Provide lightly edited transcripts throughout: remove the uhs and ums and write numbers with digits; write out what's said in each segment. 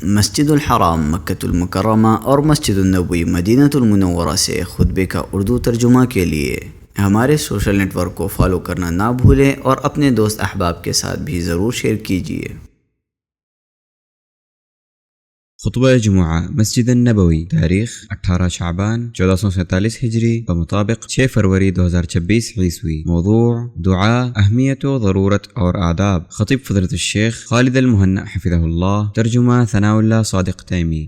مسجد الحرام مکۃ المکرمہ اور مسجد النبوی مدینہ المنورہ سے خطبے کا اردو ترجمہ کے لیے ہمارے سوشل نیٹ ورک کو فالو کرنا نہ بھولیں اور اپنے دوست احباب کے ساتھ بھی ضرور شیئر کیجیے۔ خطبہ جمعہ مسجد النبوی، تاریخ 18 شعبان 1447 ہجری بمطابق 6 فروری 2026 عیسوی۔ موضوع دعا، اہمیت و ضرورت اور آداب۔ خطیب فضیلۃ الشیخ خالد المہنا حفظہ اللہ، ترجمہ ثناء اللہ صادق تیمی۔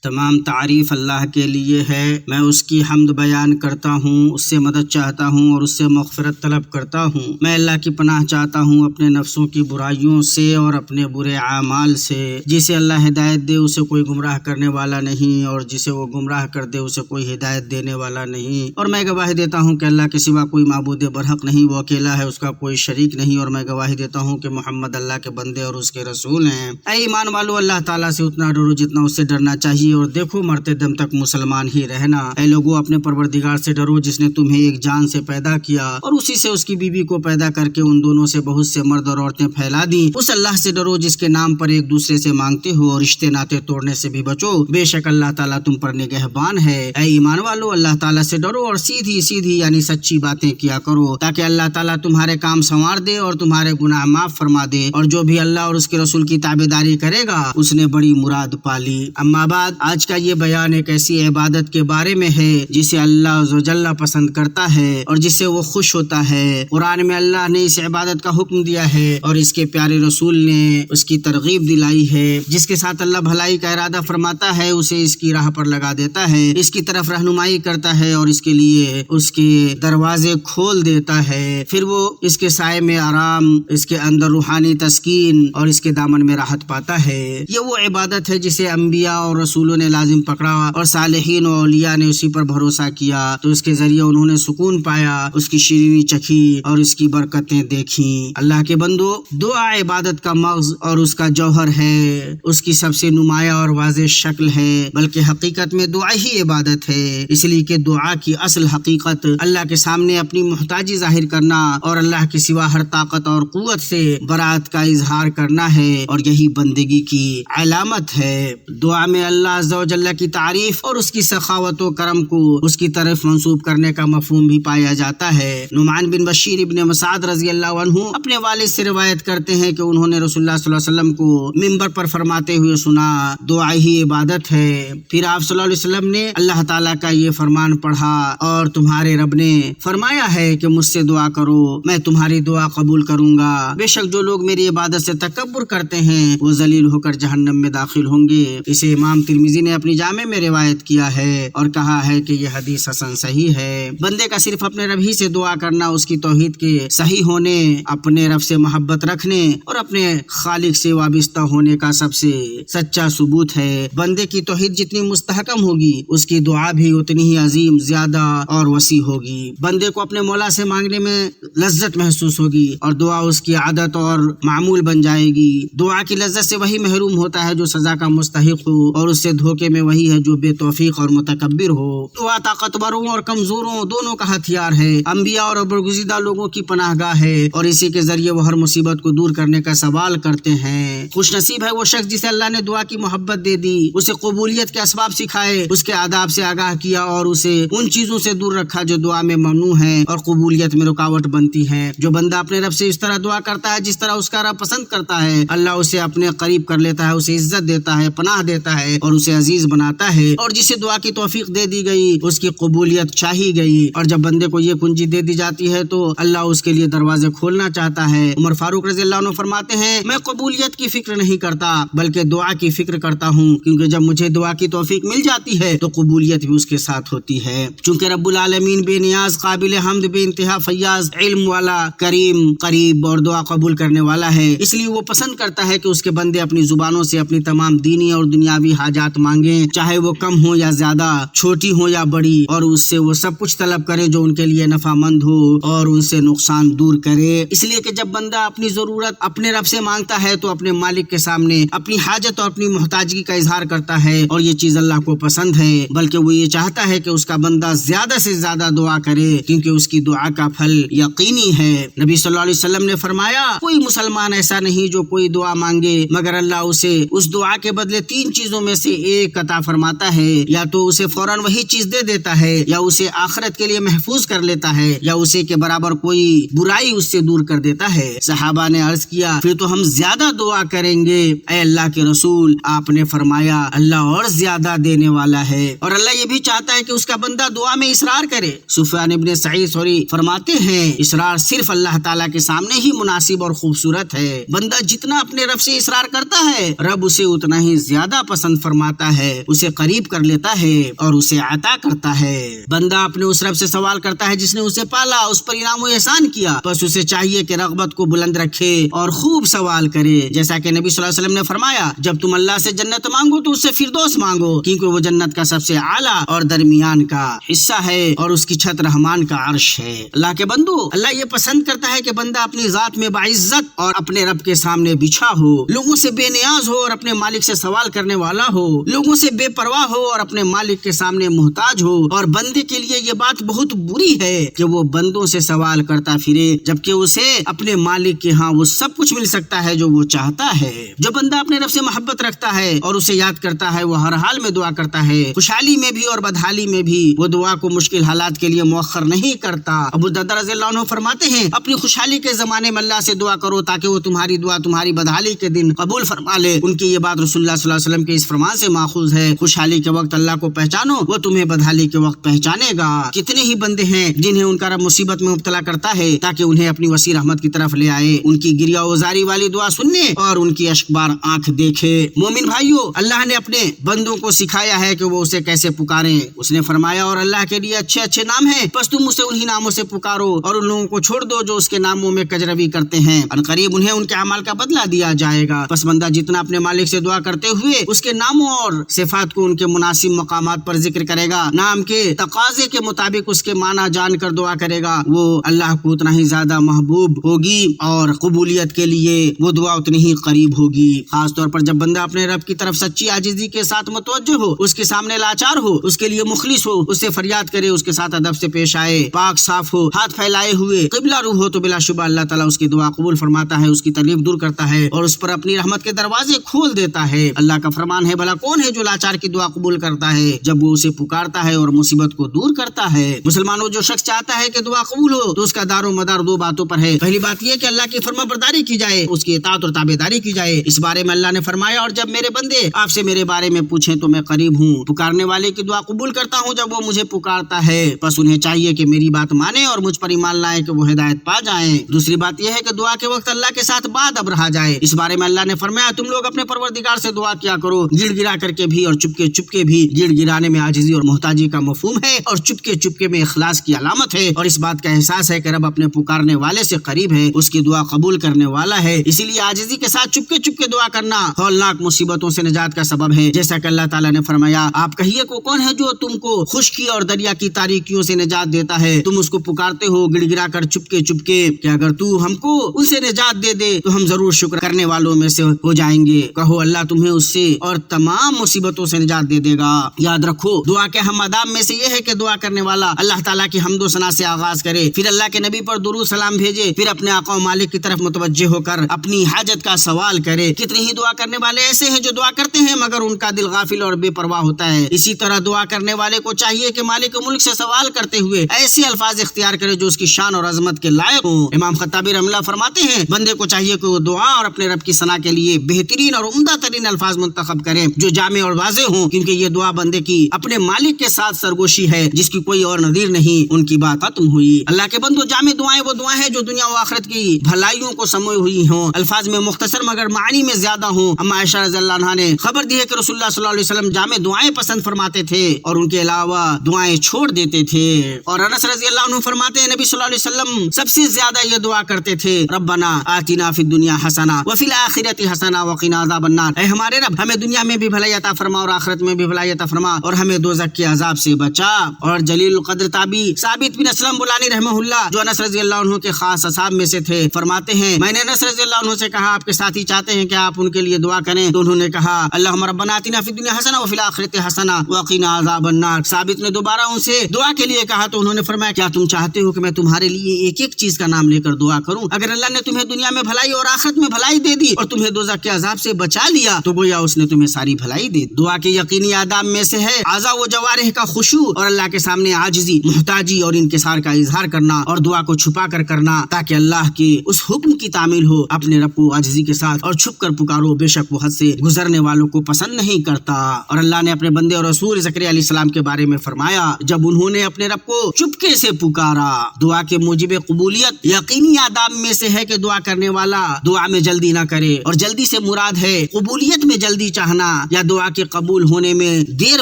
تمام تعریف اللہ کے لیے ہے، میں اس کی حمد بیان کرتا ہوں، اس سے مدد چاہتا ہوں اور اس سے مغفرت طلب کرتا ہوں۔ میں اللہ کی پناہ چاہتا ہوں اپنے نفسوں کی برائیوں سے اور اپنے برے اعمال سے۔ جسے اللہ ہدایت دے اسے کوئی گمراہ کرنے والا نہیں، اور جسے وہ گمراہ کر دے اسے کوئی ہدایت دینے والا نہیں۔ اور میں گواہی دیتا ہوں کہ اللہ کے سوا کوئی معبود برحق نہیں، وہ اکیلا ہے، اس کا کوئی شریک نہیں۔ اور میں گواہی دیتا ہوں کہ محمد اللہ کے بندے اور اس کے رسول ہیں۔ اے ایمان والو، اللہ تعالیٰ سے اتنا ڈرو جتنا اس سے ڈرنا چاہیے، اور دیکھو مرتے دم تک مسلمان ہی رہنا۔ اے لوگو، اپنے پروردگار سے ڈرو جس نے تمہیں ایک جان سے پیدا کیا اور اسی سے اس کی بیوی کو پیدا کر کے ان دونوں سے بہت سے مرد اور عورتیں پھیلا دیں۔ اس اللہ سے ڈرو جس کے نام پر ایک دوسرے سے مانگتے ہو، اور رشتے ناطے توڑنے سے بھی بچو، بے شک اللہ تعالیٰ تم پر نگہبان ہے۔ اے ایمان والو، اللہ تعالیٰ سے ڈرو اور سیدھی سیدھی یعنی سچی باتیں کیا کرو، تاکہ اللہ تعالیٰ تمہارے کام سنوار دے اور تمہارے گناہ معاف فرما دے، اور جو بھی اللہ اور اس کے رسول کی تابعداری کرے گا اس نے بڑی مراد پالی۔ اما بعد، آج کا یہ بیان ایک ایسی عبادت کے بارے میں ہے جسے اللہ عز و جل پسند کرتا ہے اور جس سے وہ خوش ہوتا ہے۔ قرآن میں اللہ نے اس عبادت کا حکم دیا ہے اور اس کے پیارے رسول نے اس کی ترغیب دلائی ہے۔ جس کے ساتھ اللہ بھلائی کا ارادہ فرماتا ہے اسے اس کی راہ پر لگا دیتا ہے، اس کی طرف رہنمائی کرتا ہے اور اس کے لیے اس کے دروازے کھول دیتا ہے۔ پھر وہ اس کے سائے میں آرام، اس کے اندر روحانی تسکین اور اس کے دامن میں راحت پاتا ہے۔ یہ وہ عبادت ہے جسے انبیاء اور رسولوں نے لازم پکڑا اور صالحین و اولیاء نے اسی پر بھروسہ کیا تو اس کے ذریعے انہوں نے سکون پایا، اس کی شیرینی چکھی اور اس کی برکتیں دیکھیں۔ اللہ کے بندو، دعا عبادت کا مغز اور اس کا جوہر ہے، اس کی سب سے نمایاں اور واضح شکل ہے، بلکہ حقیقت میں دعا ہی عبادت ہے، اس لیے کہ دعا کی اصل حقیقت اللہ کے سامنے اپنی محتاجی ظاہر کرنا اور اللہ کے سوا ہر طاقت اور قوت سے برات کا اظہار کرنا ہے، اور یہی بندگی کی علامت ہے۔ دعا میں اللہ عز و جل کی تعریف اور اس کی سخاوت و کرم کو اس کی طرف منسوب کرنے کا مفہوم بھی پایا جاتا ہے۔ نعمان بن بشیر ابن مسعود رضی اللہ عنہ اپنے والد سے روایت کرتے ہیں کہ انہوں نے رسول اللہ صلی اللہ علیہ وسلم کو منبر پر فرماتے ہوئے سنا، دعا ہی عبادت ہے۔ پھر آپ صلی اللہ علیہ وسلم نے اللہ تعالیٰ کا یہ فرمان پڑھا، اور تمہارے رب نے فرمایا ہے کہ مجھ سے دعا کرو، میں تمہاری دعا قبول کروں گا۔ بے شک جو لوگ میری عبادت سے تکبر کرتے ہیں وہ ذلیل ہو کر جہنم میں داخل ہوں گے۔ اسے امام ترمذی نے اپنی جامع میں روایت کیا ہے اور کہا ہے کہ یہ حدیث حسن صحیح ہے۔ بندے کا صرف اپنے رب ہی سے دعا کرنا اس کی توحید کے صحیح ہونے، اپنے رب سے محبت رکھنے اور اپنے خالق سے وابستہ ہونے کا سب سے سچا ثبوت ہے۔ بندے کی توحید جتنی مستحکم ہوگی اس کی دعا بھی اتنی ہی عظیم، زیادہ اور وسیع ہوگی۔ بندے کو اپنے مولا سے مانگنے میں لذت محسوس ہوگی اور دعا اس کی عادت اور معمول بن جائے گی۔ دعا کی لذت سے وہی محروم ہوتا ہے جو سزا کا مستحق ہو، اور اس سے دھوکے میں وہی ہے جو بے توفیق اور متکبر ہو۔ دعا طاقتوروں اور کمزوروں دونوں کا ہتھیار ہے، انبیاء اور برگزیدہ لوگوں کی پناہ گاہ ہے، اور اسی کے ذریعے وہ ہر مصیبت کو دور کرنے کا سوال کرتے ہیں۔ خوش نصیب ہے وہ شخص جسے اللہ نے دعا کی محبت دے دی، اسے قبولیت کے اسباب سکھائے، اس کے آداب سے آگاہ کیا اور اسے ان چیزوں سے دور رکھا جو دعا میں ممنوع ہیں اور قبولیت میں رکاوٹ بنتی ہیں۔ جو بندہ اپنے رب سے اس طرح دعا کرتا ہے جس طرح اس کا رب پسند کرتا ہے، اللہ اسے اپنے قریب کر لیتا ہے، اسے عزت دیتا ہے، پناہ دیتا ہے اور اسے عزیز بناتا ہے۔ اور جسے دعا کی توفیق دے دی گئی اس کی قبولیت چاہی گئی، اور جب بندے کو یہ کنجی دے دی جاتی ہے تو اللہ اس کے لیے دروازے کھولنا چاہتا ہے۔ عمر فاروق رضی اللہ عنہ فرماتے ہیں، میں قبولیت کی فکر نہیں کرتا بلکہ دعا کی فکر کرتا ہوں، کیونکہ جب مجھے دعا کی توفیق مل جاتی ہے تو قبولیت بھی اس کے ساتھ ہوتی ہے۔ چونکہ رب العالمین بے نیاز، قابل حمد، بے انتہا فیاض، علم والا، کریم، قریب اور دعا قبول کرنے والا ہے، اس لیے وہ پسند کرتا ہے کہ اس کے بندے اپنی زبانوں سے اپنی تمام دینی اور دنیاوی حاجات بات مانگیں، چاہے وہ کم ہو یا زیادہ، چھوٹی ہو یا بڑی، اور اس سے وہ سب کچھ طلب کرے جو ان کے لیے نفع مند ہو اور ان سے نقصان دور کرے۔ اس لیے کہ جب بندہ اپنی ضرورت اپنے رب سے مانگتا ہے تو اپنے مالک کے سامنے اپنی حاجت اور اپنی محتاجگی کا اظہار کرتا ہے، اور یہ چیز اللہ کو پسند ہے، بلکہ وہ یہ چاہتا ہے کہ اس کا بندہ زیادہ سے زیادہ دعا کرے، کیونکہ اس کی دعا کا پھل یقینی ہے۔ نبی صلی اللہ علیہ وسلم نے فرمایا، کوئی مسلمان ایسا نہیں جو کوئی دعا مانگے مگر اللہ اسے اس دعا کے بدلے 3 چیزوں میں سے ایک عطا فرماتا ہے، یا تو اسے فوراً وہی چیز دے دیتا ہے، یا اسے آخرت کے لیے محفوظ کر لیتا ہے، یا اسے کے برابر کوئی برائی اس سے دور کر دیتا ہے۔ صحابہ نے عرض کیا، پھر تو ہم زیادہ دعا کریں گے اے اللہ کے رسول؟ آپ نے فرمایا، اللہ اور زیادہ دینے والا ہے، اور اللہ یہ بھی چاہتا ہے کہ اس کا بندہ دعا میں اصرار کرے۔ سفیان ابن سعید ثوری فرماتے ہیں، اصرار صرف اللہ تعالیٰ کے سامنے ہی مناسب اور خوبصورت ہے۔ بندہ جتنا اپنے رب سے اصرار کرتا ہے، رب اسے اتنا ہی زیادہ پسند فرماتا ہے، اسے قریب کر لیتا ہے اور اسے عطا کرتا ہے۔ بندہ اپنے اس رب سے سوال کرتا ہے جس نے اسے پالا، اس پر انعام و احسان کیا، بس اسے چاہیے کہ رغبت کو بلند رکھے اور خوب سوال کرے، جیسا کہ نبی صلی اللہ علیہ وسلم نے فرمایا، جب تم اللہ سے جنت مانگو تو اس سے فردوس مانگو، کیونکہ وہ جنت کا سب سے اعلیٰ اور درمیان کا حصہ ہے اور اس کی چھت رحمان کا عرش ہے۔ اللہ کے بندو، اللہ یہ پسند کرتا ہے کہ بندہ اپنی ذات میں باعزت اور اپنے رب کے سامنے بچھا ہو، لوگوں سے بے نیاز ہو اور اپنے مالک سے سوال کرنے والا ہو، لوگوں سے بے پرواہ ہو اور اپنے مالک کے سامنے محتاج ہو۔ اور بندے کے لیے یہ بات بہت بری ہے کہ وہ بندوں سے سوال کرتا پھرے، جبکہ اسے اپنے مالک کے ہاں وہ سب کچھ مل سکتا ہے جو وہ چاہتا ہے۔ جو بندہ اپنے رب سے محبت رکھتا ہے اور اسے یاد کرتا ہے، وہ ہر حال میں دعا کرتا ہے، خوشحالی میں بھی اور بدحالی میں بھی۔ وہ دعا کو مشکل حالات کے لیے مؤخر نہیں کرتا۔ ابو الدرداء رضی اللہ عنہ فرماتے ہیں، اپنی خوشحالی کے زمانے میں اللہ سے دعا کرو تاکہ وہ تمہاری دعا تمہاری بدحالی کے دن قبول فرما لے۔ ان کی یہ بات رسول اللہ صلی اللہ علیہ وسلم کے اس فرمان سے ماخوذ ہے، خوشحالی کے وقت اللہ کو پہچانو، وہ تمہیں بدحالی کے وقت پہچانے گا۔ کتنے ہی بندے ہیں جنہیں ان کا رب مصیبت میں مبتلا کرتا ہے تاکہ انہیں اپنی وسیع رحمت کی طرف لے آئے، ان کی گریہ وزاری والی دعا سننے اور ان کی اشکبار آنکھ دیکھے۔ مومن بھائیو، اللہ نے اپنے بندوں کو سکھایا ہے کہ وہ اسے کیسے پکاریں۔ اس نے فرمایا، اور اللہ کے لیے اچھے اچھے نام ہیں، بس تم اسے انہی ناموں سے پکارو اور ان لوگوں کو چھوڑ دو جو اس کے ناموں میں کجروی کرتے ہیں، ان قریب انہیں ان کے اعمال کا بدلہ دیا جائے گا۔ پس بندہ جتنا اپنے مالک سے دعا کرتے ہوئے اس کے ناموں اور صفات کو ان کے مناسب مقامات پر ذکر کرے گا، نام کے تقاضے کے مطابق اس کے معنی جان کر دعا کرے گا، وہ اللہ کو اتنا ہی زیادہ محبوب ہوگی اور قبولیت کے لیے وہ دعا اتنی ہی قریب ہوگی۔ خاص طور پر جب بندہ اپنے رب کی طرف سچی عاجزی کے ساتھ متوجہ ہو، اس کے سامنے لاچار ہو، اس کے لیے مخلص ہو، اس سے فریاد کرے، اس کے ساتھ ادب سے پیش آئے، پاک صاف ہو، ہاتھ پھیلائے ہوئے قبلہ رو ہو، تو بلا شبہ اللہ تعالیٰ اس کی دعا قبول فرماتا ہے، اس کی تکلیف دور کرتا ہے اور اس پر اپنی رحمت کے دروازے کھول دیتا ہے۔ اللہ کا فرمان ہے، بھلا کون ہے جو لاچار کی دعا قبول کرتا ہے جب وہ اسے پکارتا ہے اور مصیبت کو دور کرتا ہے۔ مسلمانوں، جو شخص چاہتا ہے کہ دعا قبول ہو تو اس کا دار و مدار 2 باتوں پر ہے۔ پہلی بات یہ کہ اللہ کی فرما برداری کی جائے، اس کی اطاعت اور تابعداری کی جائے۔ اس بارے میں اللہ نے فرمایا، اور جب میرے بندے آپ سے میرے بارے میں پوچھیں تو میں قریب ہوں، پکارنے والے کی دعا قبول کرتا ہوں جب وہ مجھے پکارتا ہے۔ بس انہیں چاہیے کہ میری بات مانیں اور مجھ پر ایمان لائیں کہ وہ ہدایت پا جائیں۔ دوسری بات یہ ہے کہ دعا کے وقت اللہ کے ساتھ بات اب رہا جائے۔ اس بارے میں اللہ نے فرمایا، تم لوگ اپنے پروردگار سے دعا کیا کرو، گڑ گڑا کر کے بھی اور چپکے چپکے بھی۔ گڑ گڑانے میں عاجزی اور محتاجی کا مفہوم ہے اور چپکے چپکے میں اخلاص کی علامت ہے، اور اس بات کا احساس ہے کہ رب اپنے پکارنے والے سے قریب ہے، اس کی دعا قبول کرنے والا ہے۔ اسی لیے عاجزی کے ساتھ چپکے چپکے دعا کرنا ہولناک مصیبتوں سے نجات کا سبب ہے، جیسا کہ اللہ تعالیٰ نے فرمایا، آپ کہیے کو کون ہے جو تم کو خشکی اور دریا کی تاریکیوں سے نجات دیتا ہے، تم اس کو پکارتے ہو گڑ گڑا کر چپکے چپکے، کہ اگر تو ہم کو ان سے نجات دے دے تو ہم ضرور شکر کرنے والوں میں سے ہو جائیں گے۔ کہو اللہ تمہیں اس سے اور تمام مصیبتوں سے نجات دے دے گا۔ یاد رکھو، دعا کے اہم آداب میں سے یہ ہے کہ دعا کرنے والا اللہ تعالیٰ کی حمد و ثنا سے آغاز کرے، پھر اللہ کے نبی پر درود سلام بھیجے، پھر اپنے آقا و مالک کی طرف متوجہ ہو کر اپنی حاجت کا سوال کرے۔ کتنے ہی دعا کرنے والے ایسے ہیں جو دعا کرتے ہیں مگر ان کا دل غافل اور بے پرواہ ہوتا ہے۔ اسی طرح دعا کرنے والے کو چاہیے کہ مالک ملک سے سوال کرتے ہوئے ایسے الفاظ اختیار کرے جو اس کی شان اور عظمت کے لائق ہوں۔ امام خطابی رحمہ اللہ فرماتے ہیں، بندے کو چاہیے کہ وہ دعا اور اپنے رب کی ثنا کے لیے بہترین اور عمدہ ترین الفاظ منتخب کرے جو جامع اور واضح ہوں، کیونکہ یہ دعا بندے کی اپنے مالک کے ساتھ سرگوشی ہے جس کی کوئی اور نظیر نہیں۔ ان کی بات ختم ہوئی۔ اللہ کے بندو، جامع دعائیں وہ دعائیں ہیں جو دنیا و آخرت کی بھلائیوں کو سموئے ہوئی ہوں، الفاظ میں مختصر مگر معنی میں زیادہ ہوں۔ اما عائشہ رضی اللہ عنہا نے خبر دی ہے کہ رسول اللہ صلی اللہ علیہ وسلم جامع دعائیں پسند فرماتے تھے اور ان کے علاوہ دعائیں چھوڑ دیتے تھے۔ اور انس رضی اللہ عنہ فرماتے ہیں، نبی صلی اللہ علیہ وسلم سب سے زیادہ یہ دعا کرتے تھے، ربنا آتنا فی الدنیا حسنہ وفی الآخرۃ حسنہ وقنا عذاب النار، اے ہمارے رب ہمیں دنیا میں بھی بھلائی بھلائی عطا فرما اور آخرت میں بھی بھلائی عطا فرما اور ہمیں دوزخ کے عذاب سے بچا۔ اور جلیل القدر تابعی ثابت بن اسلم بنانی رحمہ اللہ جو انس رضی اللہ عنہ کے خاص اصحاب میں سے تھے فرماتے ہیں میں نے انس رضی اللہ عنہ سے کہا آپ کے ساتھی چاہتے ہیں کہ آپ ان کے لیے دعا کریں؟ تو انہوں نے کہا اللہم ربنا آتنا فی الدنیا حسنہ وفی الآخرۃ حسنہ وقنا عذاب النار۔ ثابت نے دوبارہ ان سے دعا کے لیے کہا تو انہوں نے فرمایا کیا تم چاہتے ہو کہ میں تمہارے لیے ایک ایک چیز کا نام لے کر دعا کروں؟ اگر اللہ نے تمہیں دنیا میں بھلائی اور آخرت میں بھلائی دے دی اور تمہیں دوزخ کے عذاب سے بچا لیا تو گویا اس نے تمہیں ساری بھلائی دے دی۔ دعا کے یقینی آداب میں سے ہے اعضاء و جوارح کا خشوع اور اللہ کے سامنے عاجزی، محتاجی اور انکسار کا اظہار کرنا اور دعا کو چھپا کر کرنا تاکہ اللہ کے اس حکم کی تعمیل ہو۔ اپنے رب کو عاجزی کے ساتھ اور چھپ کر پکارو، بے شک وہ حد سے گزرنے والوں کو پسند نہیں کرتا۔ اور اللہ نے اپنے بندے اور رسول زکریا علیہ السلام کے بارے میں فرمایا جب انہوں نے اپنے رب کو چپکے سے پکارا۔ دعا کے موجب قبولیت یقینی آداب میں سے ہے کہ دعا کرنے والا دعا میں جلدی نہ کرے، اور جلدی سے مراد ہے قبولیت میں جلدی چاہنا یا دعا کے قبول ہونے میں دیر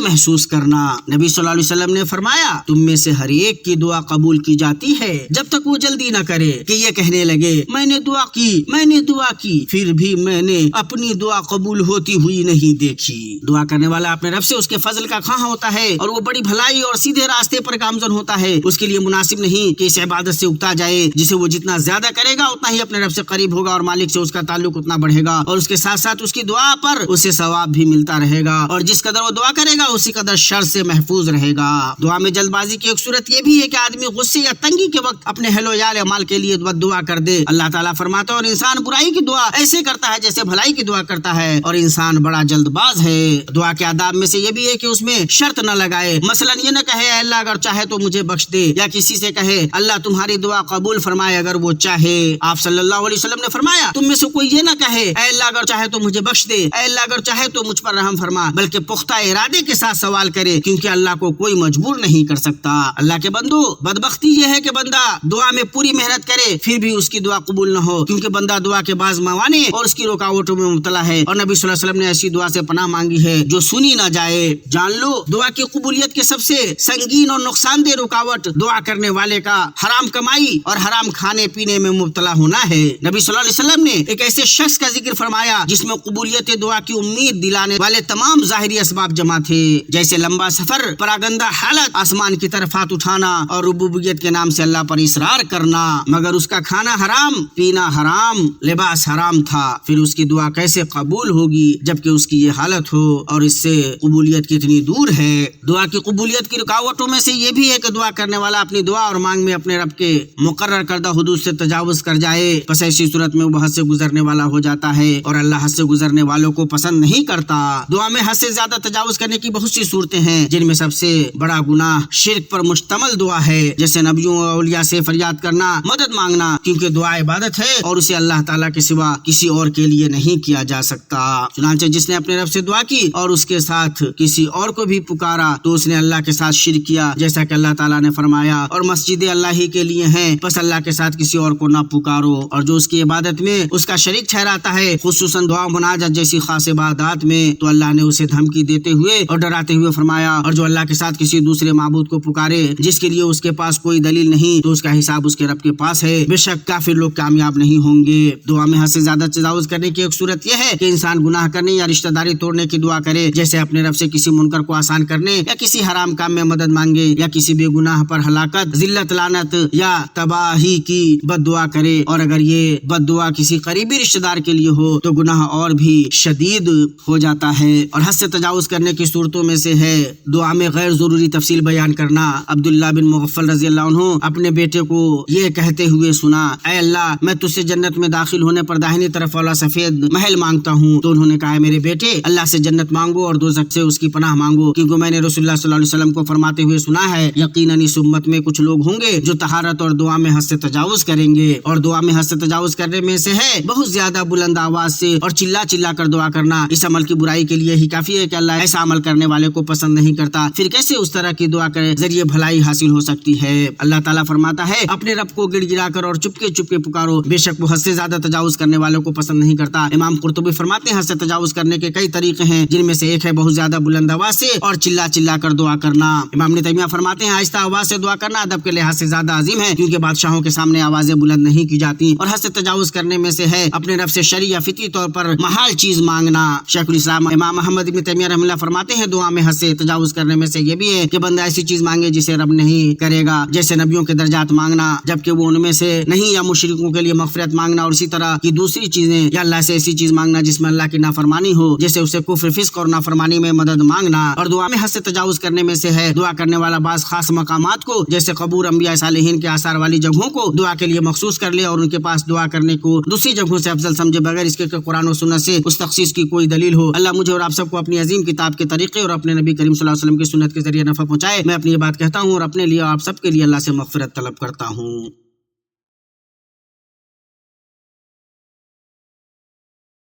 محسوس کرنا۔ نبی صلی اللہ علیہ وسلم نے فرمایا تم میں سے ہر ایک کی دعا قبول کی جاتی ہے جب تک وہ جلدی نہ کرے کہ یہ کہنے لگے میں نے دعا کی پھر بھی میں نے اپنی دعا قبول ہوتی ہوئی نہیں دیکھی۔ دعا کرنے والا اپنے رب سے اس کے فضل کا خواہاں ہوتا ہے اور وہ بڑی بھلائی اور سیدھے راستے پر گامزن ہوتا ہے۔ اس کے لیے مناسب نہیں کہ اس عبادت سے اکتا جائے جسے وہ جتنا زیادہ کرے گا اتنا ہی اپنے رب سے قریب ہوگا اور مالک سے اس کا تعلق اتنا بڑھے گا، اور اس کے ساتھ ساتھ اس کی دعا پر اسے ثواب بھی ملتا رہے گا، اور جس قدر وہ دعا کرے گا اسی قدر شر سے محفوظ رہے گا۔ دعا میں جلد بازی کی ایک صورت یہ بھی ہے کہ آدمی غصے یا تنگی کے وقت اپنے حلو یا مال کے لیے بد دعا کر دے۔ اللہ تعالیٰ فرماتا ہے اور انسان برائی کی دعا ایسے کرتا ہے جیسے بھلائی کی دعا کرتا ہے، اور انسان بڑا جلد باز ہے۔ دعا کے آداب میں سے یہ بھی ہے کہ اس میں شرط نہ لگائے، مثلا یہ نہ کہے اے اللہ اگر چاہے تو مجھے بخش دے، یا کسی سے کہے اللہ تمہاری دعا قبول فرمائے اگر وہ چاہے۔ آپ صلی اللہ علیہ وسلم نے فرمایا تم میں سے کوئی یہ نہ کہے اے اللہ اگر چاہے تو مجھے بخش دے، اے اللہ اگر چاہے تو مجھ پر رحم فرما، بلکہ پختہ ارادے کے ساتھ سوال کرے، کیونکہ اللہ کو کوئی مجبور نہیں کر سکتا۔ اللہ کے بندو بدبختی یہ ہے کہ بندہ دعا میں پوری محنت کرے پھر بھی اس کی دعا قبول نہ ہو، کیونکہ بندہ دعا کے بعض موانع اور اس کی رکاوٹوں میں مبتلا ہے، اور نبی صلی اللہ علیہ وسلم نے ایسی دعا سے پناہ مانگی ہے جو سنی نہ جائے۔ جان لو دعا کی قبولیت کے سب سے سنگین اور نقصان دہ رکاوٹ دعا کرنے والے کا حرام کمائی اور حرام کھانے پینے میں مبتلا ہونا ہے۔ نبی صلی اللہ علیہ وسلم نے ایک ایسے شخص کا ذکر فرمایا جس میں قبولیت دعا کی امید دلانے والے تمام ظاہری اسباب جمع تھے، جیسے لمبا سفر، پراگندہ حالت، آسمان کی طرف ہاتھ اٹھانا اور ربوبیت کے نام سے اللہ پر اصرار کرنا، مگر اس کا کھانا حرام، پینا حرام، لباس حرام تھا۔ پھر اس کی دعا کیسے قبول ہوگی جبکہ اس کی یہ حالت ہو، اور اس سے قبولیت کتنی دور ہے۔ دعا کی قبولیت کی رکاوٹوں میں سے یہ بھی ہے کہ دعا کرنے والا اپنی دعا اور مانگ میں اپنے رب کے مقرر کردہ حدود سے تجاوز کر جائے، پس ایسی صورت میں وہ حد سے گزرنے والا ہو جاتا ہے، اور اللہ حد سے گزرنے والوں کو پسند نہیں کرتا۔ دعا میں حد سے زیادہ تجاوز کرنے کی بہت سی صورتیں ہیں، جن میں سب سے بڑا گناہ شرک پر مشتمل دعا ہے، جیسے نبیوں اور اولیاء سے فریاد کرنا، مدد مانگنا، کیونکہ دعا عبادت ہے اور اسے اللہ تعالیٰ کے سوا کسی اور کے لیے نہیں کیا جا سکتا۔ چنانچہ جس نے اپنے رب سے دعا کی اور اس کے ساتھ کسی اور کو بھی پکارا تو اس نے اللہ کے ساتھ شرک کیا، جیسا کہ اللہ تعالیٰ نے فرمایا اور مسجد اللہ ہی کے لیے ہیں، بس اللہ کے ساتھ کسی اور کو نہ پکارو۔ اور جو اس کی عبادت میں اس کا شریک ٹھہراتا ہے، خصوصاً دعا مناجات جیسی خاص عبادات میں، تو اللہ نے اسے دھمکی دیتے ہوئے اور ڈراتے ہوئے فرمایا اور جو اللہ کے ساتھ کسی دوسرے معبود کو پکارے جس کے لیے اس کے پاس کوئی دلیل نہیں تو اس کا حساب اس کے رب کے پاس ہے، بے شک کافر لوگ کامیاب نہیں ہوں گے۔ دعا میں حد سے زیادہ تجاوز کرنے کی ایک صورت یہ ہے کہ انسان گناہ کرنے یا رشتہ داری توڑنے کی دعا کرے، جیسے اپنے رب سے کسی منکر کو آسان کرنے یا کسی حرام کام میں مدد مانگے یا کسی بے گناہ پر ہلاکت، ذلت، لعنت یا تباہی کی بد دعا کرے، اور اگر یہ بد دعا کسی قریبی رشتہ دار کے لیے ہو تو گناہ اور بھی شدید ہو جاتا ہے۔ اور حد سے تجاوز کرنے کی صورتوں میں سے ہے دعا میں غیر ضروری تفصیل بیان کرنا۔ عبداللہ بن مغفل رضی اللہ عنہ اپنے بیٹے کو یہ کہتے ہوئے سنا اے اللہ میں تجھ سے جنت میں داخل ہونے پر داہنی طرف والا سفید محل مانگتا ہوں، تو انہوں نے کہا میرے بیٹے اللہ سے جنت مانگو اور دوزخ سے اس کی پناہ مانگو، کیونکہ میں نے رسول اللہ صلی اللہ علیہ وسلم کو فرماتے ہوئے سنا ہے یقیناً اس امت میں کچھ لوگ ہوں گے جو طہارت اور دعا میں حد سے تجاوز کریں گے، اور دعا میں حد سے تجاوز کرنے میں سے ہے بہت زیادہ بلند آواز سے اور چلا چلا کر دعا کرنا۔ اس عمل کی برائی کے لیے ہی کافی ہے کہ اللہ ایسا عمل کرنے والے کو پسند نہیں کرتا، پھر کیسے اس طرح کی دعا کے ذریعے بھلائی حاصل ہو سکتی ہے۔ اللہ تعالیٰ فرماتا ہے اپنے رب کو گڑ گڑا کر اور چپکے چپکے پکارو، بے شک وہ حد سے زیادہ تجاوز کرنے والوں کو پسند نہیں کرتا۔ امام قرطبی فرماتے ہیں حد سے تجاوز کرنے کے کئی طریقے ہیں، جن میں سے ایک ہے بہت زیادہ بلند آواز سے اور چلا چلا کر دعا کرنا۔ امام ابن تیمیہ فرماتے ہیں آہستہ آواز سے دعا کرنا ادب کے لحاظ سے زیادہ عظیم ہے، کیونکہ بادشاہوں کے سامنے آوازیں بلند نہیں کی جاتی، اور حد سے تجاوز کرنے میں سے ہے اپنے رب سے شرعی یا فطری طور پر محال چیز مانگنا۔ شیخ الاسلام امام محمد ابن تیمیہ رحمہ اللہ فرماتے ہیں دعا میں حد سے تجاوز کرنے میں سے یہ بھی ہے کہ بندہ ایسی چیز مانگے جسے رب نہیں کرے گا، جیسے نبیوں کے درجات مانگنا جبکہ وہ ان میں سے نہیں، یا مشرکوں کے لیے مغفرت مانگنا، اور اسی طرح کی دوسری چیزیں، یا اللہ سے ایسی چیز مانگنا جس میں اللہ کی نافرمانی ہو، جیسے اسے کفر، فسق اور نافرمانی میں مدد مانگنا۔ اور دعا میں حد سے تجاوز کرنے میں سے ہے دعا کرنے والا بعض خاص مقامات کو جیسے قبور، انبیاء صالحین کے آثار والی جگہوں کو دعا کے لیے مخصوص کر لے اور ان کے پاس دعا کرنے کو دوسری جگہوں سے افضل سمجھے، بغیر اس کے کہ قرآن و سنت سے اس تخصیص کی کوئی دلیل ہو۔ اللہ مجھے اور آپ سب کو اپنی عظیم کتاب کے طریقے اور اپنے نبی کریم صلی اللہ علیہ وسلم کی سنت کے ذریعے نفع پہنچائے۔ میں اپنی یہ بات کہتا ہوں اور اپنے لیے اور آپ سب کے لیے اللہ سے مغفرت طلب کرتا ہوں۔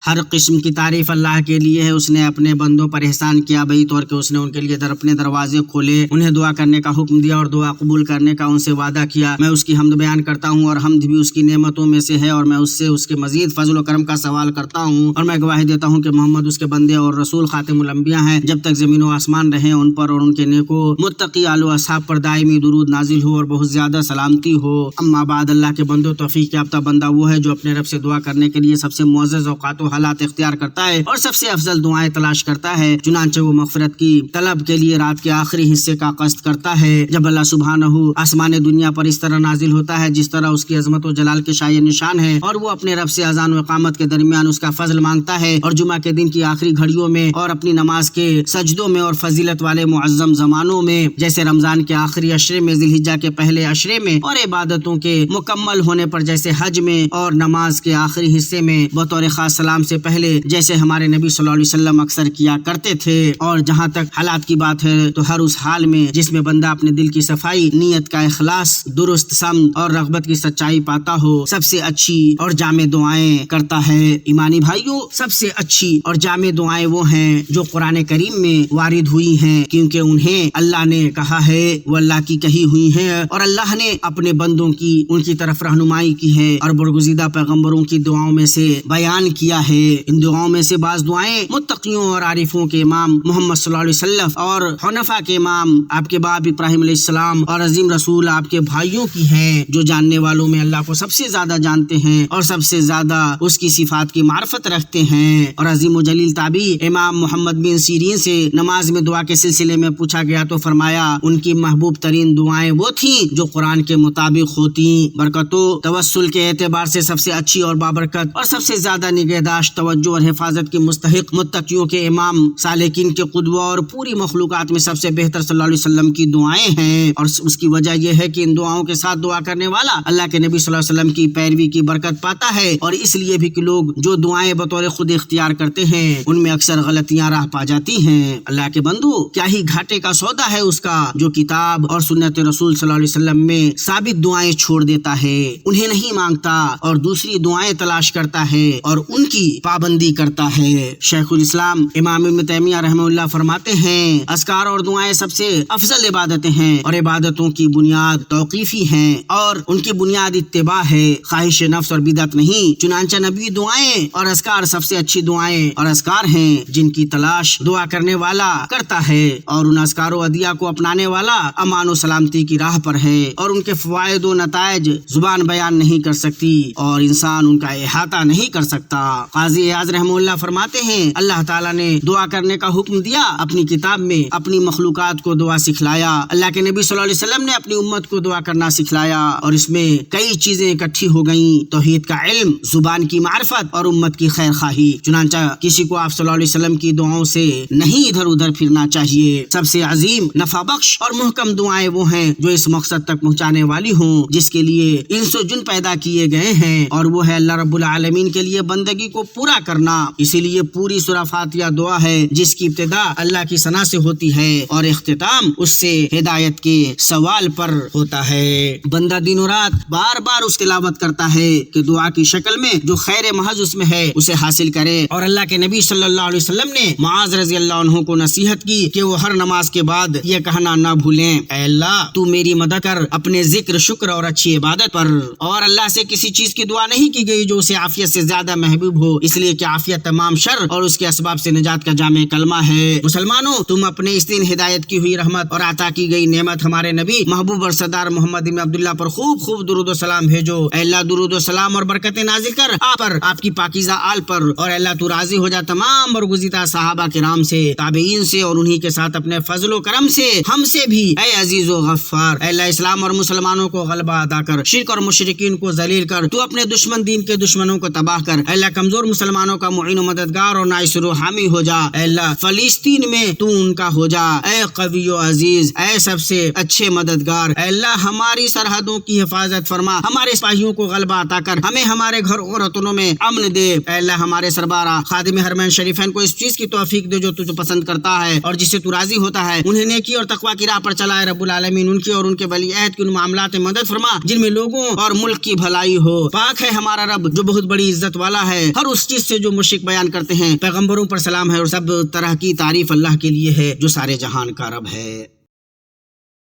ہر قسم کی تعریف اللہ کے لیے ہے، اس نے اپنے بندوں پر احسان کیا بئی طور کہ اس نے ان کے لیے اپنے دروازے کھولے، انہیں دعا کرنے کا حکم دیا اور دعا قبول کرنے کا ان سے وعدہ کیا۔ میں اس کی حمد بیان کرتا ہوں اور حمد بھی اس کی نعمتوں میں سے ہے، اور میں اس سے اس کے مزید فضل و کرم کا سوال کرتا ہوں، اور میں گواہی دیتا ہوں کہ محمد اس کے بندے اور رسول خاتم الانبیاء ہیں۔ جب تک زمین و آسمان رہیں ان پر اور ان کے نیکو متقی آل و اصحاب پر دائمی درود نازل ہو اور بہت زیادہ سلامتی ہو۔ اما بعد، اللہ کے بندوں، توفیق یافتہ بندہ وہ ہے جو اپنے رب سے دعا کرنے کے لیے سب سے معزز اوقات و حالات اختیار کرتا ہے اور سب سے افضل دعائیں تلاش کرتا ہے۔ چنانچہ وہ مغفرت کی طلب کے لیے رات کے آخری حصے کا قصد کرتا ہے جب اللہ سبحانہ آسمان دنیا پر اس طرح نازل ہوتا ہے جس طرح اس کی عظمت و جلال کے شایع نشان ہے، اور وہ اپنے رب سے اذان و اقامت کے درمیان اس کا فضل مانگتا ہے، اور جمعہ کے دن کی آخری گھڑیوں میں اور اپنی نماز کے سجدوں میں اور فضیلت والے معظم زمانوں میں جیسے رمضان کے آخری عشرے میں، ذی الحجہ کے پہلے عشرے میں، اور عبادتوں کے مکمل ہونے پر جیسے حج میں اور نماز کے آخری حصے میں بطور خاص سلام سے پہلے جیسے ہمارے نبی صلی اللہ علیہ وسلم اکثر کیا کرتے تھے۔ اور جہاں تک حالات کی بات ہے تو ہر اس حال میں جس میں بندہ اپنے دل کی صفائی، نیت کا اخلاص، درست سمت اور رغبت کی سچائی پاتا ہو، سب سے اچھی اور جامع دعائیں کرتا ہے۔ ایمانی بھائیوں، سب سے اچھی اور جامع دعائیں وہ ہیں جو قرآن کریم میں وارد ہوئی ہیں، کیونکہ انہیں اللہ نے کہا ہے، وہ اللہ کی کہی ہوئی ہیں، اور اللہ نے اپنے بندوں کی ان کی طرف رہنمائی کی ہے اور برگزیدہ پیغمبروں کی دعاؤں میں سے بیان کیا ہے۔ ان دعاؤں میں سے بعض دعائیں متقیوں اور عارفوں کے امام محمد صلی اللہ علیہ وسلم اور حنفاء کے امام آپ کے باپ ابراہیم علیہ السلام اور عظیم رسول آپ کے بھائیوں کی ہیں، جو جاننے والوں میں اللہ کو سب سے زیادہ جانتے ہیں اور سب سے زیادہ اس کی صفات کی معرفت رکھتے ہیں۔ اور عظیم و جلیل تابعی امام محمد بن سیرین سے نماز میں دعا کے سلسلے میں پوچھا گیا تو فرمایا ان کی محبوب ترین دعائیں وہ تھیں جو قرآن کے مطابق ہوتی، برکتوں توسل کے اعتبار سے سب سے اچھی اور بابرکت اور سب سے زیادہ نگہداشت، توجہ اور حفاظت کی مستحق، متقیوں کے امام، سالکین کے قدوہ اور پوری مخلوقات میں سب سے بہتر صلی اللہ علیہ وسلم کی دعائیں ہیں۔ اور اس کی وجہ یہ ہے کہ ان دعاؤں کے ساتھ دعا کرنے والا اللہ کے نبی صلی اللہ علیہ وسلم کی پیروی کی برکت پاتا ہے، اور اس لیے بھی کہ لوگ جو دعائیں بطور خود اختیار کرتے ہیں ان میں اکثر غلطیاں راہ پا جاتی ہیں۔ اللہ کے بندو، کیا ہی گھاٹے کا سودا ہے اس کا جو کتاب اور سنت رسول صلی اللہ علیہ وسلم میں ثابت دعائیں چھوڑ دیتا ہے، انہیں نہیں مانگتا اور دوسری دعائیں تلاش کرتا ہے اور ان کی پابندی کرتا ہے۔ شیخ الاسلام امام ابن تیمیہ رحمہ اللہ فرماتے ہیں، اذکار اور دعائیں سب سے افضل عبادتیں ہیں، اور عبادتوں کی بنیاد توقیفی ہیں اور ان کی بنیاد اتباع ہے، خواہش نفس اور بدعت نہیں۔ چنانچہ نبی دعائیں اور اذکار سب سے اچھی دعائیں اور اذکار ہیں جن کی تلاش دعا کرنے والا کرتا ہے، اور ان اذکار و ادعیہ کو اپنانے والا امان و سلامتی کی راہ پر ہے، اور ان کے فوائد و نتائج زبان بیان نہیں کر سکتی اور انسان ان کا احاطہ نہیں کر سکتا۔ قاضی اعاذ رحمہ اللہ فرماتے ہیں، اللہ تعالیٰ نے دعا کرنے کا حکم دیا، اپنی کتاب میں اپنی مخلوقات کو دعا سکھلایا، اللہ کے نبی صلی اللہ علیہ وسلم نے اپنی امت کو دعا کرنا سکھلایا، اور اس میں کئی چیزیں اکٹھی ہو گئیں، توحید کا علم، زبان کی معرفت اور امت کی خیر خواہی۔ چنانچہ کسی کو آپ صلی اللہ علیہ وسلم کی دعاؤں سے نہیں ادھر ادھر پھرنا چاہیے۔ سب سے عظیم، نفع بخش اور محکم دعائیں وہ ہیں جو اس مقصد تک پہنچانے والی ہوں جس کے لیے انس و جن پیدا کیے گئے ہیں، اور وہ ہے اللہ رب العالمین کے لیے بندگی کو پورا کرنا۔ اسی لیے پوری سورہ فاتحہ دعا ہے جس کی ابتدا اللہ کی ثنا سے ہوتی ہے اور اختتام اس سے ہدایت کے سوال پر ہوتا ہے۔ بندہ دن و رات بار بار اس تلاوت کرتا ہے کہ دعا کی شکل میں جو خیر محض اس میں ہے اسے حاصل کرے، اور اللہ کے نبی صلی اللہ علیہ وسلم نے معاذ رضی اللہ عنہ کو نصیحت کی کہ وہ ہر نماز کے بعد یہ کہنا نہ بھولیں، اے اللہ تو میری مدد کر اپنے ذکر، شکر اور اچھی عبادت پر۔ اور اللہ سے کسی چیز کی دعا نہیں کی گئی جو اسے عافیت سے زیادہ محبوب ہو اس لیے کہ عافیت تمام شر اور اس کے اسباب سے نجات کا جامع کلمہ ہے۔ مسلمانوں، تم اپنے اس دن ہدایت کی ہوئی رحمت اور عطا کی گئی نعمت ہمارے نبی محبوب اور سردار محمد بن عبداللہ پر خوب خوب درود و سلام بھیجو۔ اے اللہ درود و سلام اور برکتیں نازل کر آپ پر، آپ کی پاکیزہ آل پر، اور اللہ تو راضی ہو جا تمام برگزیدہ صحابہ کرام سے، تابعین سے، اور انہی کے ساتھ اپنے فضل و کرم سے ہم سے بھی اے عزیز و غفار۔ اے اللہ اسلام اور مسلمانوں کو غلبہ عطا کر، شرک اور مشرکین کو ذلیل کر، تو اپنے دشمن دین کے دشمنوں کو تباہ کر۔ اے اللہ کمزور مسلمانوں کا معین و مددگار اور ناصر و حامی ہو جا۔ اے اللہ فلسطین میں تو ان کا ہو جا، اے قوی و عزیز، اے سب سے اچھے مددگار۔ اے اللہ ہماری سرحدوں کی حفاظت فرما، ہمارے سپاہیوں کو غلبہ عطا کر، ہمیں ہمارے گھر اور وطنوں میں امن دے۔ اے اللہ ہمارے سربراہ خادم حرمین شریفین کو اس چیز کی توفیق دے جو تجھے پسند کرتا ہے اور جس سے تو راضی ہوتا ہے، انہیں نیکی اور تقوی کی راہ پر چلائے رب العالمین۔ ان کے اور ان کے ولی عہد کے ان معاملات میں مدد فرما جن میں لوگوں اور ملک کی بھلائی ہو۔ پاک ہے ہمارا رب جو بہت بڑی عزت والا ہے ہر اس چیز سے جو مشرک بیان کرتے ہیں۔ پیغمبروں پر سلام ہے اور سب طرح کی تعریف اللہ کے لیے ہے جو سارے جہان کا رب ہے۔